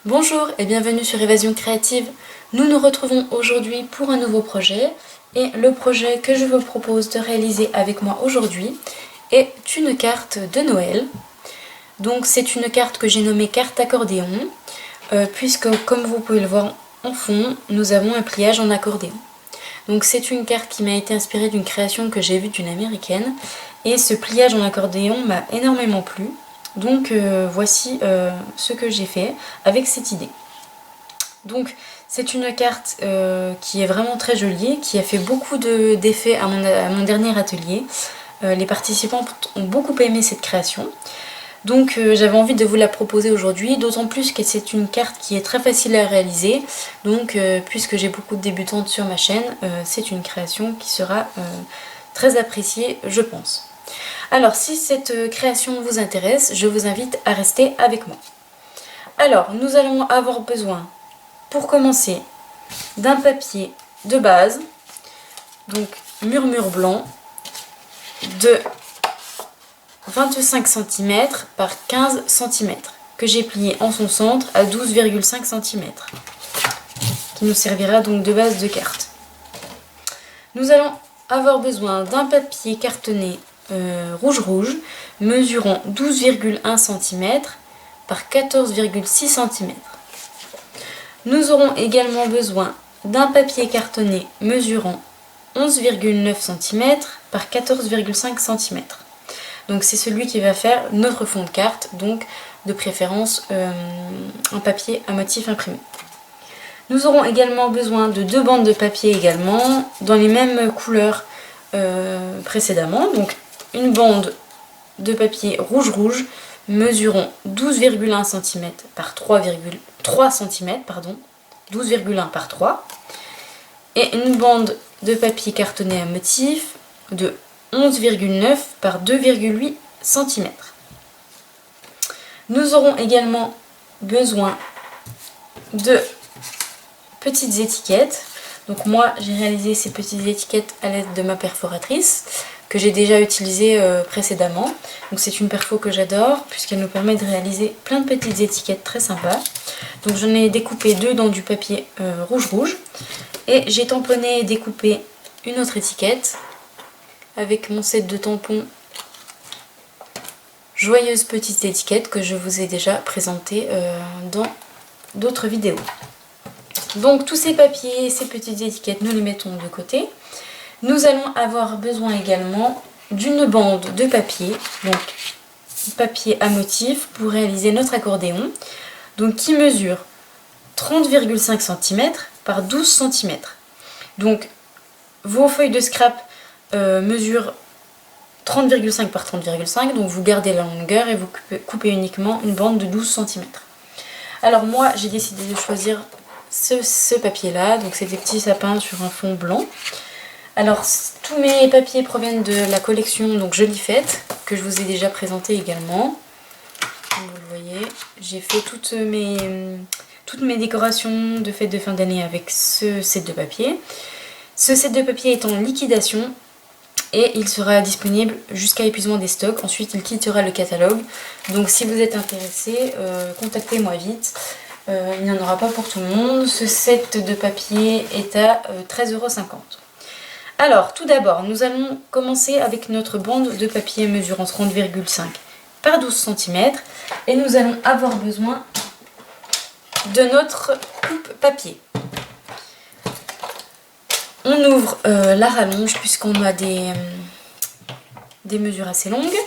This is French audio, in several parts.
Bonjour et bienvenue sur Évasion Créative. Nous nous retrouvons aujourd'hui pour un nouveau projet et le projet que je vous propose de réaliser avec moi aujourd'hui est une carte de Noël. Donc c'est une carte que j'ai nommée carte accordéon puisque comme vous pouvez le voir en fond, nous avons un pliage en accordéon. Donc c'est une carte qui m'a été inspirée d'une création que j'ai vue d'une américaine et ce pliage en accordéon m'a énormément plu. Donc voici ce que j'ai fait avec cette idée. Donc c'est une carte qui est vraiment très jolie, qui a fait beaucoup d'effets à mon dernier atelier. Les participants ont beaucoup aimé cette création. Donc j'avais envie de vous la proposer aujourd'hui, d'autant plus que c'est une carte qui est très facile à réaliser. Donc puisque j'ai beaucoup de débutantes sur ma chaîne, c'est une création qui sera très appréciée, je pense. Alors si cette création vous intéresse, je vous invite à rester avec moi. Alors nous allons avoir besoin, pour commencer, d'un papier de base, donc murmure blanc, de 25 cm par 15 cm, que j'ai plié en son centre à 12,5 cm, qui nous servira donc de base de carte. Nous allons avoir besoin d'un papier cartonné rouge, mesurant 12,1 cm par 14,6 cm. Nous aurons également besoin d'un papier cartonné mesurant 11,9 cm par 14,5 cm. Donc c'est celui qui va faire notre fond de carte, donc de préférence un papier à motif imprimé. Nous aurons également besoin de 2 bandes de papier également, dans les mêmes couleurs précédemment. Donc une bande de papier rouge mesurant 12,1 cm par 3 cm, 12,1 par 3, et une bande de papier cartonné à motif de 11,9 par 2,8 cm. Nous aurons également besoin de petites étiquettes. Donc moi j'ai réalisé ces petites étiquettes à l'aide de ma perforatrice que j'ai déjà utilisée précédemment. Donc c'est une perfo que j'adore puisqu'elle nous permet de réaliser plein de petites étiquettes très sympas. Donc j'en ai découpé 2 dans du papier rouge et j'ai tamponné et découpé une autre étiquette avec mon set de tampons Joyeuse Petite Étiquette que je vous ai déjà présenté dans d'autres vidéos. Donc tous ces papiers, ces petites étiquettes, nous les mettons de côté. Nous allons avoir besoin également d'une bande de papier, donc papier à motif pour réaliser notre accordéon, donc qui mesure 30,5 cm par 12 cm. Donc vos feuilles de scrap mesurent 30,5 par 30,5, donc vous gardez la longueur et vous coupez uniquement une bande de 12 cm. Alors moi j'ai décidé de choisir ce papier là, donc c'est des petits sapins sur un fond blanc. Alors tous mes papiers proviennent de la collection donc Jolie Fête, que je vous ai déjà présenté également. Comme vous le voyez, j'ai fait toutes mes décorations de fête de fin d'année avec ce set de papier. Ce set de papier est en liquidation et il sera disponible jusqu'à épuisement des stocks. Ensuite il quittera le catalogue. Donc si vous êtes intéressé, contactez-moi vite. Il n'y en aura pas pour tout le monde. Ce set de papier est à 13,50 €. Alors tout d'abord nous allons commencer avec notre bande de papier mesurant 30,5 par 12 cm et nous allons avoir besoin de notre coupe papier. On ouvre la rallonge puisqu'on a des mesures assez longues.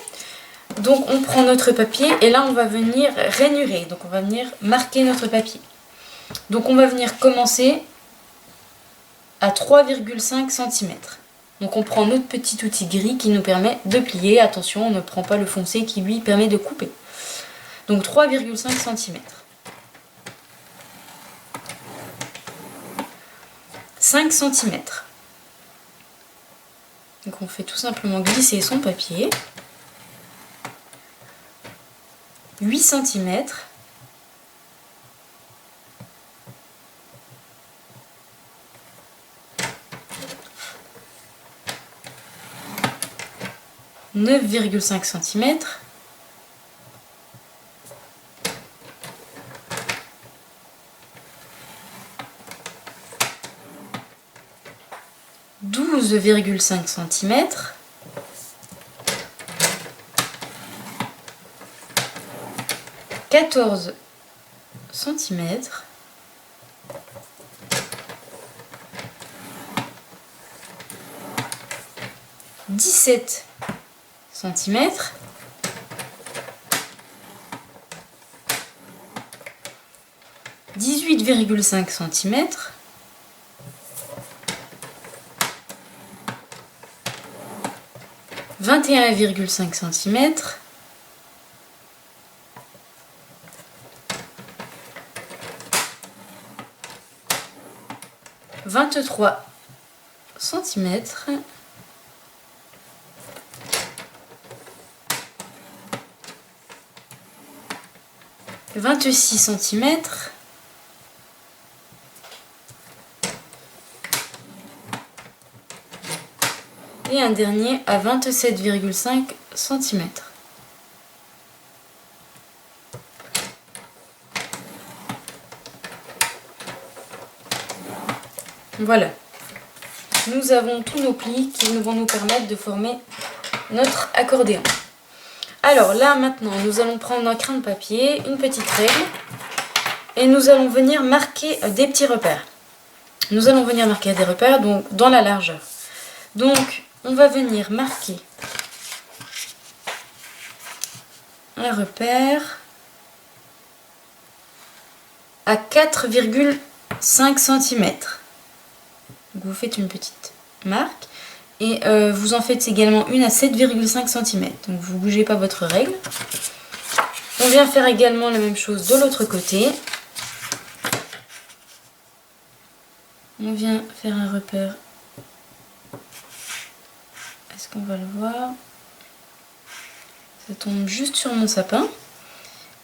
Donc on prend notre papier et là on va venir rainurer, donc on va venir marquer notre papier. Donc on va venir commencer à 3,5 cm. Donc on prend notre petit outil gris qui nous permet de plier. Attention, on ne prend pas le foncé qui lui permet de couper. Donc 3,5 cm. 5 cm. Donc on fait tout simplement glisser son papier. 8 cm. 9,5 cm, 12,5 cm, 14 cm, 17 cm, 18,5 cm, 21,5 cm, 23 cm, 26 cm, et un dernier à 27,5 cm. Voilà. Nous avons tous nos plis qui vont nous permettre de former notre accordéon. Alors là maintenant, nous allons prendre un crayon de papier, une petite règle, et nous allons venir marquer des petits repères. Nous allons venir marquer des repères donc dans la largeur. Donc on va venir marquer un repère à 4,5 cm. Vous faites une petite marque et vous en faites également une à 7,5 cm. Donc vous ne bougez pas votre règle. On vient faire également la même chose de l'autre côté. On vient faire un repère. Est-ce qu'on va le voir? Ça tombe juste sur mon sapin.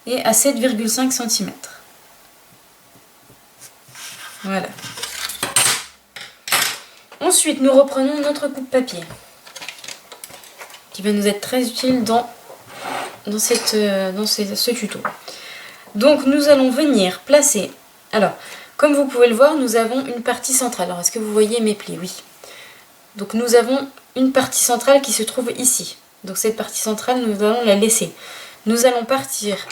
Et à 7,5 cm. Voilà. Ensuite, nous reprenons notre coupe-papier, qui va nous être très utile dans ce tuto. Donc, nous allons venir placer... Alors, comme vous pouvez le voir, nous avons une partie centrale. Alors, est-ce que vous voyez mes plis? Oui. Donc, nous avons une partie centrale qui se trouve ici. Donc, cette partie centrale, nous allons la laisser. Nous allons partir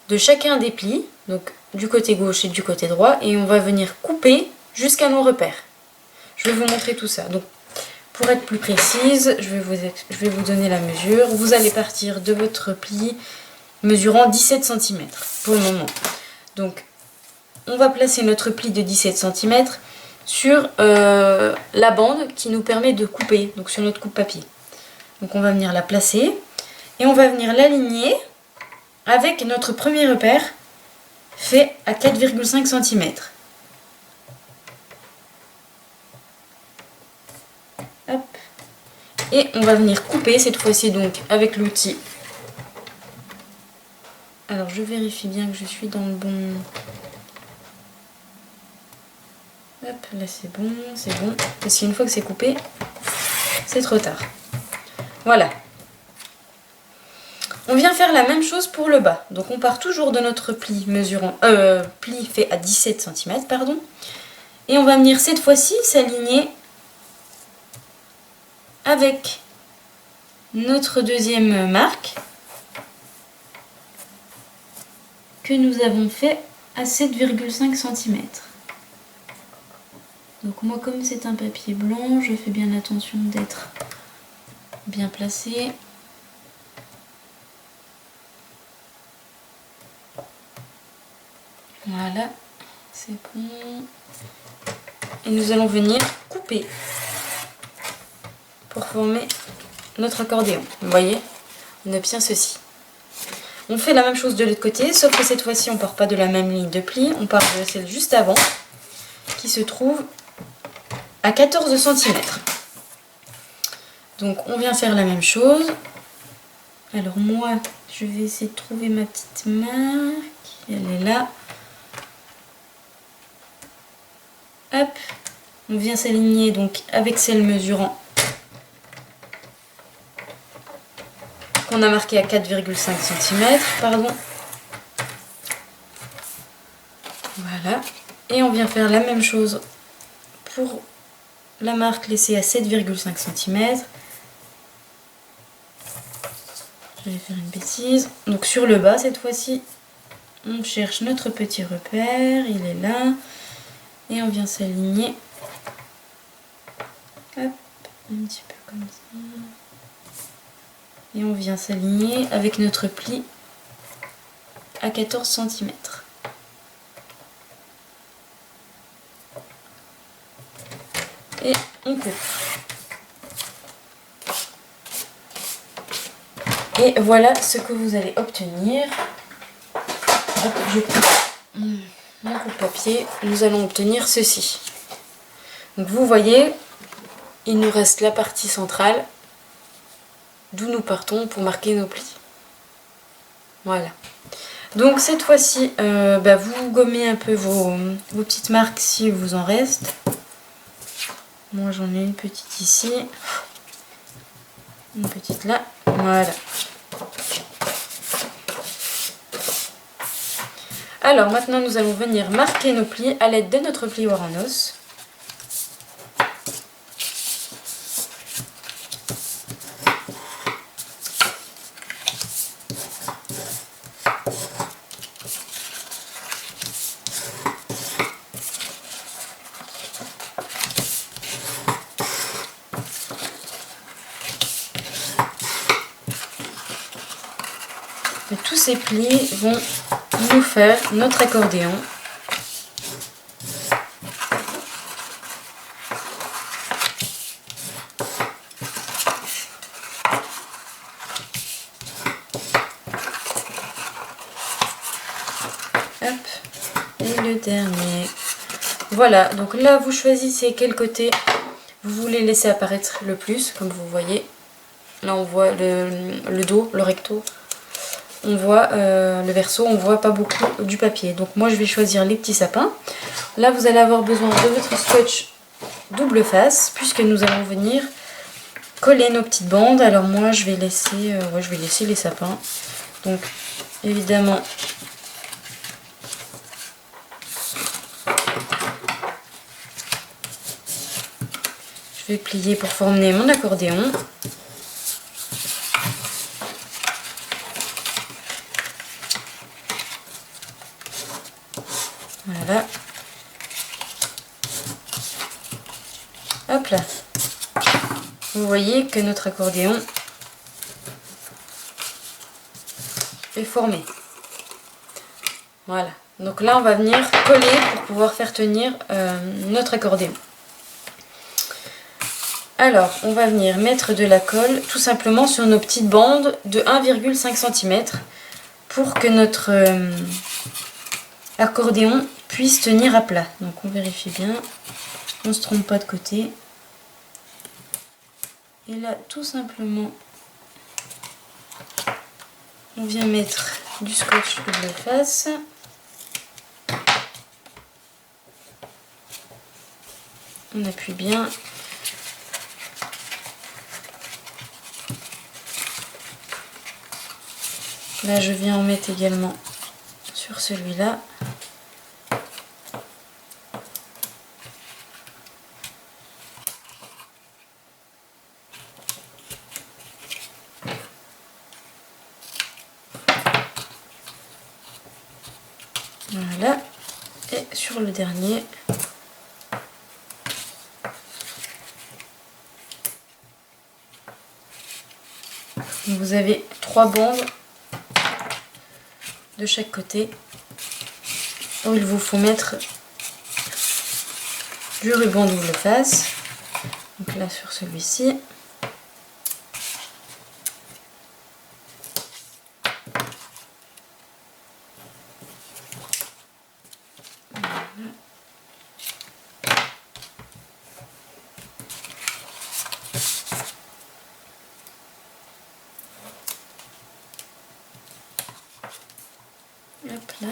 de chacun des plis, donc du côté gauche et du côté droit, et on va venir couper jusqu'à nos repères. Je vais vous montrer tout ça. Donc, pour être plus précise, je vais vous donner la mesure. Vous allez partir de votre pli mesurant 17 cm pour le moment. Donc, on va placer notre pli de 17 cm sur la bande qui nous permet de couper, donc sur notre coupe-papier. Donc, on va venir la placer et on va venir l'aligner avec notre premier repère fait à 4,5 cm. Hop. Et on va venir couper cette fois-ci donc avec l'outil. Alors je vérifie bien que je suis dans le bon... Hop, là c'est bon, c'est bon. Parce qu'une fois que c'est coupé, c'est trop tard. Voilà. On vient faire la même chose pour le bas. Donc on part toujours de notre pli mesurant... pli fait à 17 cm, pardon. Et on va venir cette fois-ci s'aligner avec notre deuxième marque que nous avons fait à 7,5 cm. Donc moi, comme c'est un papier blanc, je fais bien attention d'être bien placé. Voilà, c'est bon. Et nous allons venir couper pour former notre accordéon. Vous voyez, on obtient ceci. On fait la même chose de l'autre côté, sauf que cette fois-ci on ne part pas de la même ligne de pli, on part de celle juste avant, qui se trouve à 14 cm. Donc on vient faire la même chose. Alors moi, je vais essayer de trouver ma petite marque. Elle est là. Hop, on vient s'aligner donc avec celle mesurant qu'on a marqué à 4,5 cm, pardon. Voilà. Et on vient faire la même chose pour la marque laissée à 7,5 cm. Je vais faire une bêtise. Donc sur le bas cette fois-ci, on cherche notre petit repère, il est là. Et on vient s'aligner. Hop, un petit peu comme ça. Et on vient s'aligner avec notre pli à 14 cm. Et on coupe. Et voilà ce que vous allez obtenir. Hop, je coupe mon coupe-papier. Nous allons obtenir ceci. Donc vous voyez, il nous reste la partie centrale d'où nous partons pour marquer nos plis. Voilà. Donc cette fois-ci, vous gommez un peu vos petites marques s'il vous en reste. Moi j'en ai une petite ici. Une petite là. Voilà. Alors maintenant nous allons venir marquer nos plis à l'aide de notre plioir en os. Et tous ces plis vont nous faire notre accordéon. Hop. Et le dernier. Voilà, donc là vous choisissez quel côté vous voulez laisser apparaître le plus, comme vous voyez. Là on voit le dos, le recto. On voit le verso, on voit pas beaucoup du papier. Donc moi je vais choisir les petits sapins. Là vous allez avoir besoin de votre scotch double face, puisque nous allons venir coller nos petites bandes. Alors moi je vais laisser les sapins. Donc évidemment je vais plier pour former mon accordéon. Voilà. Hop là. Vous voyez que notre accordéon est formé. Voilà. Donc là, on va venir coller pour pouvoir faire tenir notre accordéon. Alors, on va venir mettre de la colle tout simplement sur nos petites bandes de 1,5 cm pour que notre accordéon puisse tenir à plat. Donc on vérifie bien, on ne se trompe pas de côté. Et là, tout simplement, on vient mettre du scotch double face. On appuie bien. Là, je viens en mettre également sur celui-là. Voilà. Et sur le dernier. Vous avez 3 bandes de chaque côté où il vous faut mettre du ruban double face. Donc là sur celui-ci. Hop là.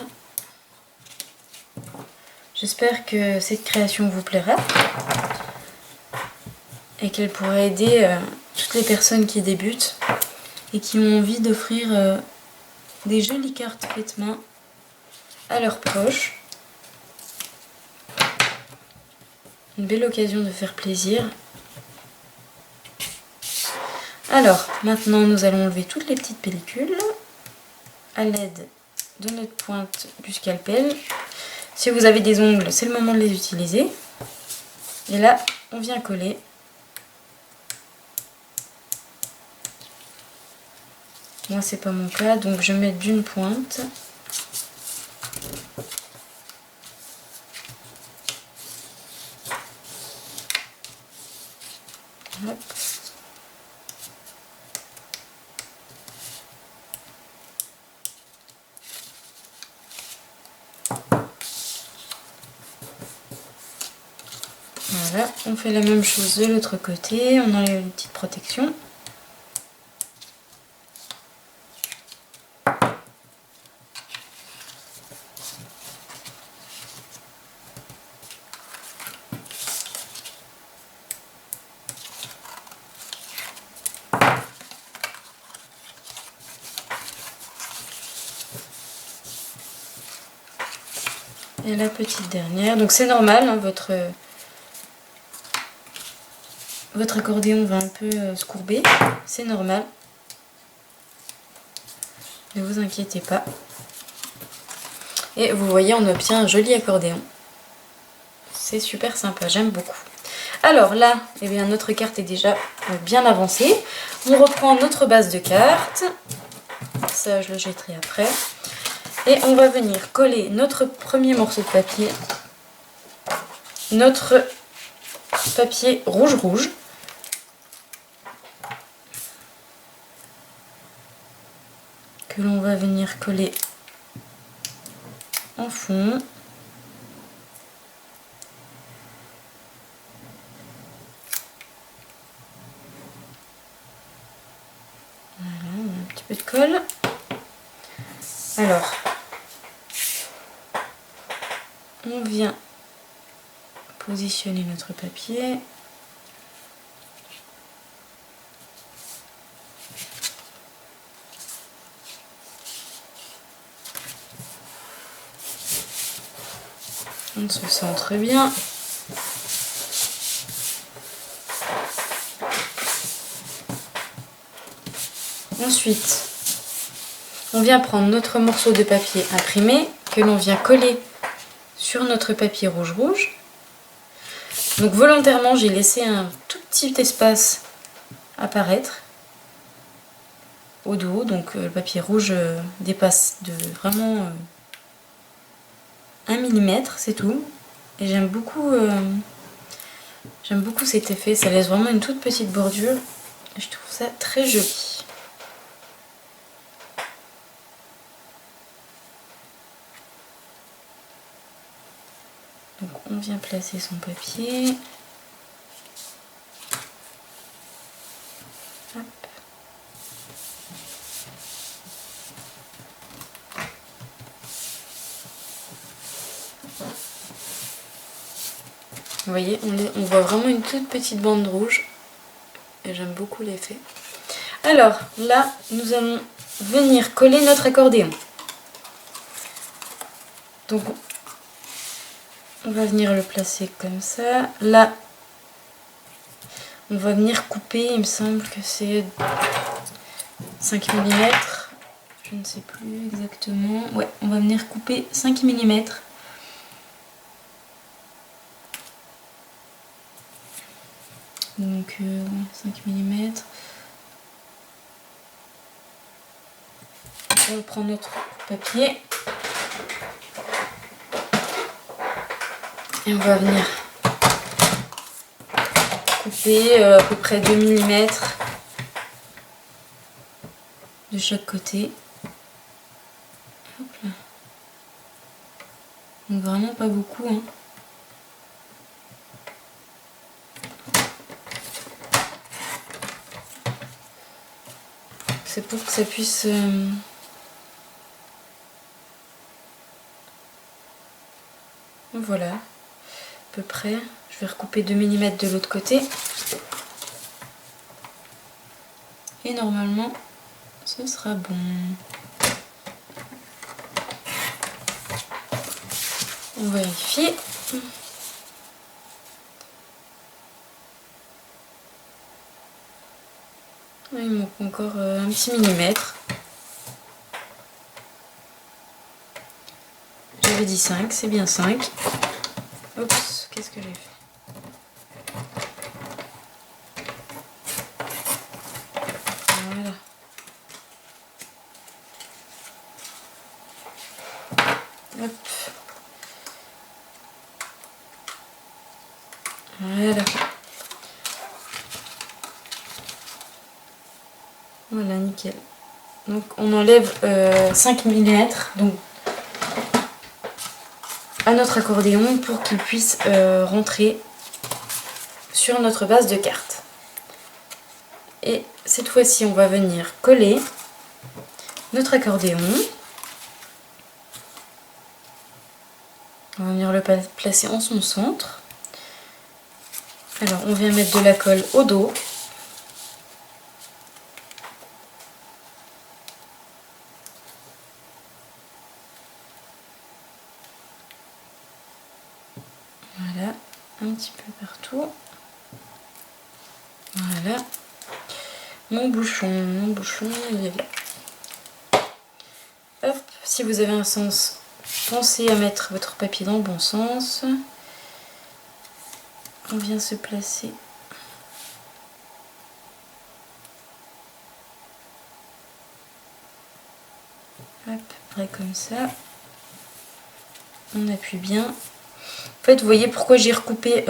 J'espère que cette création vous plaira et qu'elle pourra aider toutes les personnes qui débutent et qui ont envie d'offrir des jolies cartes faites main à leurs proches. Une belle occasion de faire plaisir. Alors, maintenant nous allons enlever toutes les petites pellicules à l'aide de notre pointe du scalpel. Si vous avez des ongles, c'est le moment de les utiliser. Et là, on vient coller. Moi, c'est pas mon cas, donc je mets d'une pointe. Hop. Voilà, on fait la même chose de l'autre côté, on enlève une petite protection. Et la petite dernière, donc c'est normal, hein, votre accordéon va un peu se courber, c'est normal. Ne vous inquiétez pas. Et vous voyez, on obtient un joli accordéon. C'est super sympa, j'aime beaucoup. Alors là, eh bien, notre carte est déjà bien avancée. On reprend notre base de carte. Ça, je le jetterai après. Et on va venir coller notre premier morceau de papier. Notre papier rouge. Que l'on va venir coller en fond. Voilà, on a un petit peu de colle. Alors, on vient positionner notre papier. On se centre bien. Ensuite, on vient prendre notre morceau de papier imprimé que l'on vient coller sur notre papier rouge. Donc volontairement, j'ai laissé un tout petit espace apparaître au dos. Donc le papier rouge dépasse de vraiment 1 mm, c'est tout. Et j'aime beaucoup cet effet, ça laisse vraiment une toute petite bordure. Et je trouve ça très joli. Donc on vient placer son papier. Hop. Vous voyez, on voit vraiment une toute petite bande rouge. Et j'aime beaucoup l'effet. Alors là, nous allons venir coller notre accordéon. Donc on va venir le placer comme ça. Là, on va venir couper, il me semble que c'est 5 mm. Je ne sais plus exactement. Ouais, on va venir couper 5 mm. Donc 5 mm. On prend notre papier. Et on va venir couper à peu près 2 mm de chaque côté. Hop là. Donc vraiment pas beaucoup, hein. C'est pour que ça puisse voilà, à peu près. Je vais recouper 2 mm de l'autre côté. Et normalement, ce sera bon. On vérifie. Il manque encore un petit millimètre. J'avais dit 5, c'est bien 5. Oups, qu'est-ce que j'ai fait? Voilà. Hop. Voilà. Voilà, nickel. Donc on enlève 5 mm donc, à notre accordéon pour qu'il puisse rentrer sur notre base de carte. Et cette fois-ci, on va venir coller notre accordéon. On va venir le placer en son centre. Alors, on vient mettre de la colle au dos. Voilà, un petit peu partout. Voilà. Mon bouchon, il est là. Hop, si vous avez un sens, pensez à mettre votre papier dans le bon sens. On vient se placer. Hop, près comme ça. On appuie bien. En fait, vous voyez pourquoi j'ai recoupé...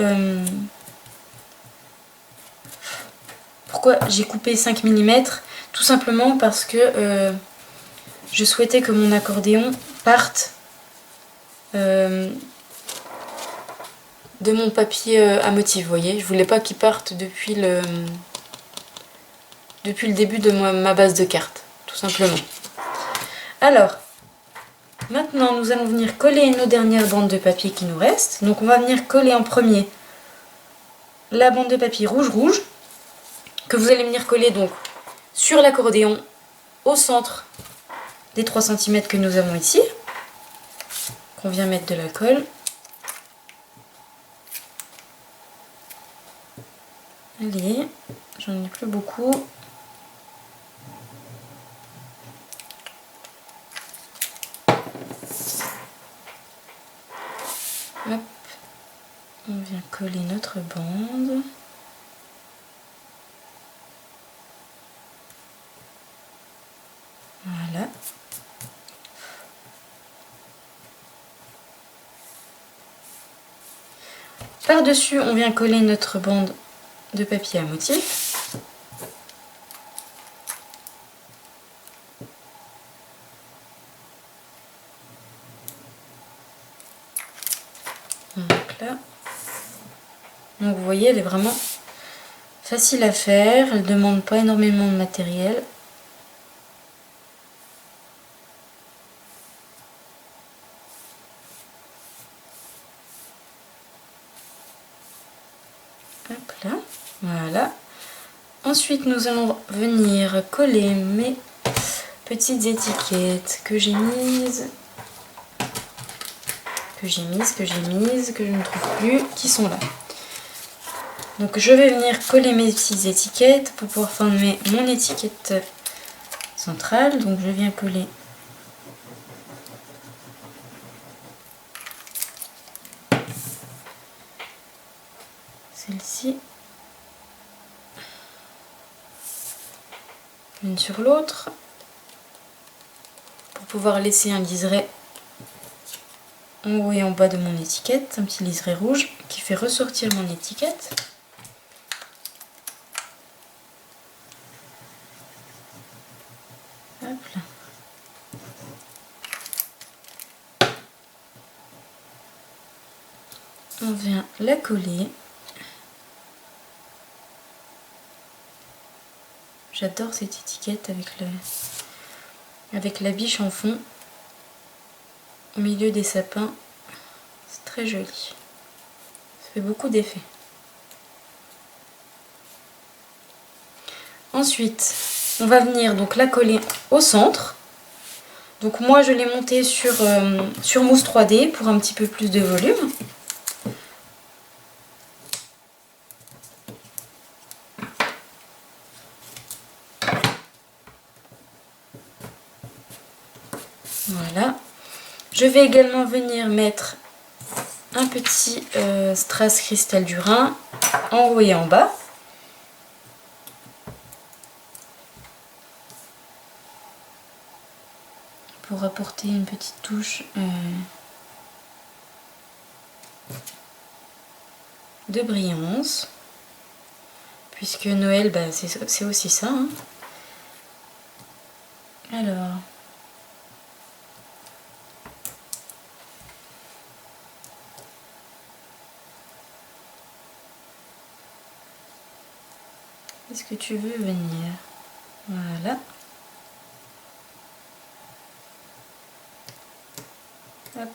pourquoi j'ai coupé 5 mm? Tout simplement parce que je souhaitais que mon accordéon parte de mon papier à motif, vous voyez. Je voulais pas qu'il parte depuis le début de ma base de cartes, tout simplement. Alors, maintenant nous allons venir coller nos dernières bandes de papier qui nous restent. Donc on va venir coller en premier la bande de papier rouge que vous allez venir coller donc sur l'accordéon au centre des 3 cm que nous avons ici. Qu'on vient mettre de la colle. Allez, j'en ai plus beaucoup. Hop. On vient coller notre bande. Voilà. Par-dessus, on vient coller notre bande de papier à motif. Donc là. Donc vous voyez, elle est vraiment facile à faire. Elle ne demande pas énormément de matériel. Hop là, voilà. Ensuite, nous allons venir coller mes petites étiquettes que j'ai mises, que je ne trouve plus, qui sont là. Donc je vais venir coller mes petites étiquettes pour pouvoir former mon étiquette centrale. Donc je viens coller celle-ci l'une sur l'autre pour pouvoir laisser un liseré en haut et en bas de mon étiquette, un petit liseré rouge qui fait ressortir mon étiquette. Hop là. On vient la coller. J'adore cette étiquette avec la biche en fond au milieu des sapins. C'est très joli. Ça fait beaucoup d'effet. Ensuite, on va venir donc la coller au centre. Donc moi je l'ai montée sur mousse 3D pour un petit peu plus de volume. Voilà. Je vais également venir mettre un petit strass cristal du Rhin en haut et en bas. Pour apporter une petite touche de brillance. Puisque Noël, bah, c'est aussi ça. Hein. Alors... Est-ce que tu veux venir? Voilà. Hop.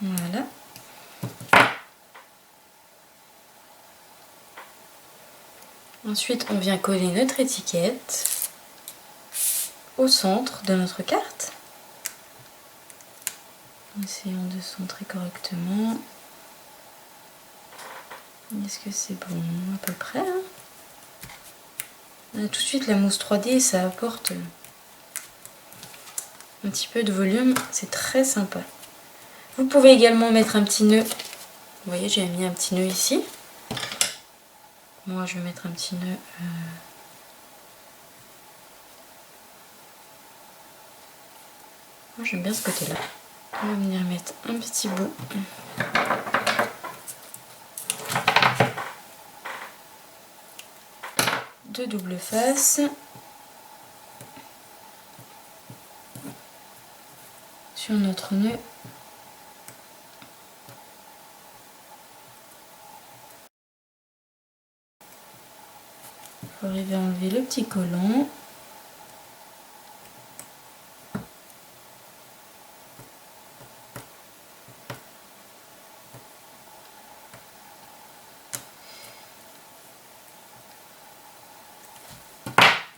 Voilà. Ensuite, on vient coller notre étiquette au centre de notre carte. Essayons de centrer correctement. Est-ce que c'est bon à peu près hein? Tout de suite, la mousse 3D, ça apporte un petit peu de volume. C'est très sympa. Vous pouvez également mettre un petit nœud. Vous voyez, j'ai mis un petit nœud ici. Moi, je vais mettre un petit nœud. Moi, j'aime bien ce côté-là. On va venir mettre un petit bout. De double face. Sur notre nœud. Il faut arriver à enlever le petit collant.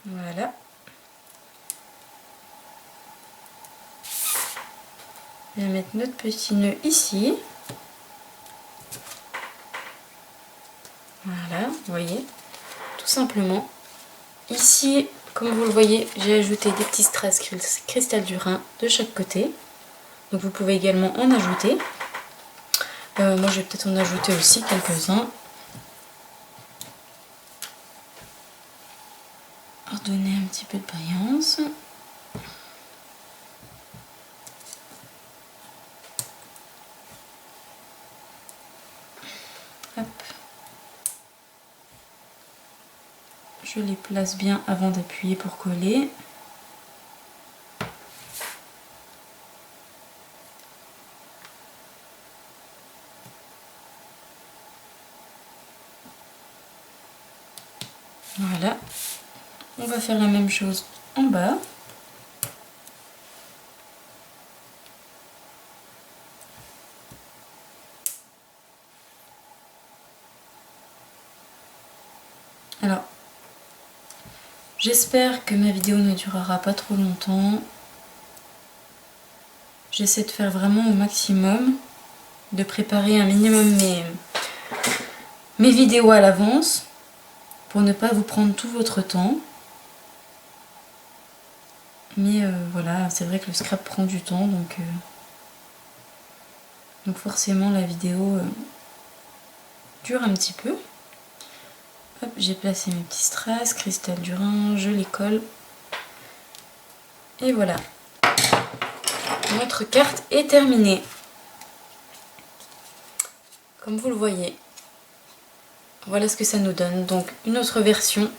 Voilà. On va mettre notre petit nœud ici. Voilà, vous voyez, tout simplement. Ici, comme vous le voyez, j'ai ajouté des petits strass cristal du Rhin de chaque côté. Donc vous pouvez également en ajouter. Moi, je vais peut-être en ajouter aussi quelques-uns. Pour donner un petit peu de brillance. Hop. Je les place bien avant d'appuyer pour coller. Voilà. On va faire la même chose en bas. Alors, j'espère que ma vidéo ne durera pas trop longtemps. J'essaie de faire vraiment au maximum, de préparer un minimum mes vidéos à l'avance pour ne pas vous prendre tout votre temps. Mais voilà, c'est vrai que le scrap prend du temps, donc forcément la vidéo dure un petit peu. Hop, j'ai placé mes petits strass, cristal du Rhin, je les colle. Et voilà. Notre carte est terminée. Comme vous le voyez. Voilà ce que ça nous donne. Donc une autre version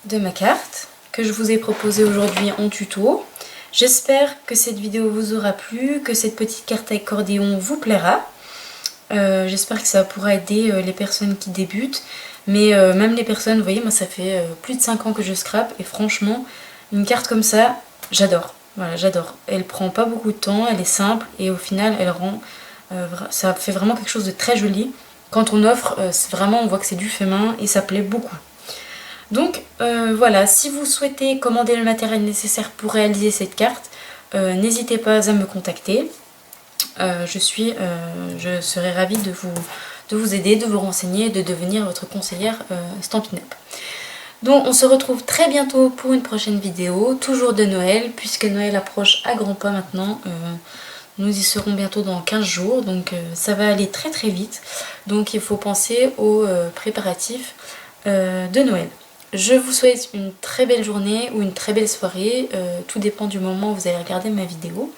de ma carte que je vous ai proposée aujourd'hui en tuto. J'espère que cette vidéo vous aura plu, que cette petite carte accordéon vous plaira. J'espère que ça pourra aider les personnes qui débutent. Mais même les personnes, vous voyez, moi ça fait plus de 5 ans que je scrape. Et franchement, une carte comme ça, j'adore. Voilà, j'adore. Elle prend pas beaucoup de temps, elle est simple. Et au final, elle rend... ça fait vraiment quelque chose de très joli. Quand on offre, vraiment, on voit que c'est du fait main et ça plaît beaucoup. Donc voilà, si vous souhaitez commander le matériel nécessaire pour réaliser cette carte, n'hésitez pas à me contacter. Je serai ravie de de vous aider, de vous renseigner, de devenir votre conseillère Stampin' Up. Donc on se retrouve très bientôt pour une prochaine vidéo, toujours de Noël, puisque Noël approche à grands pas maintenant. Nous y serons bientôt dans 15 jours, donc ça va aller très très vite. Donc il faut penser aux préparatifs de Noël. Je vous souhaite une très belle journée ou une très belle soirée, tout dépend du moment où vous allez regarder ma vidéo.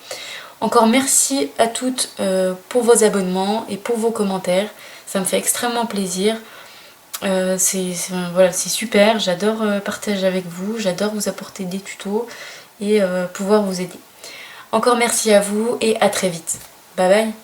Encore merci à toutes pour vos abonnements et pour vos commentaires, ça me fait extrêmement plaisir. Voilà, c'est super, j'adore partager avec vous, j'adore vous apporter des tutos et pouvoir vous aider. Encore merci à vous et à très vite. Bye bye.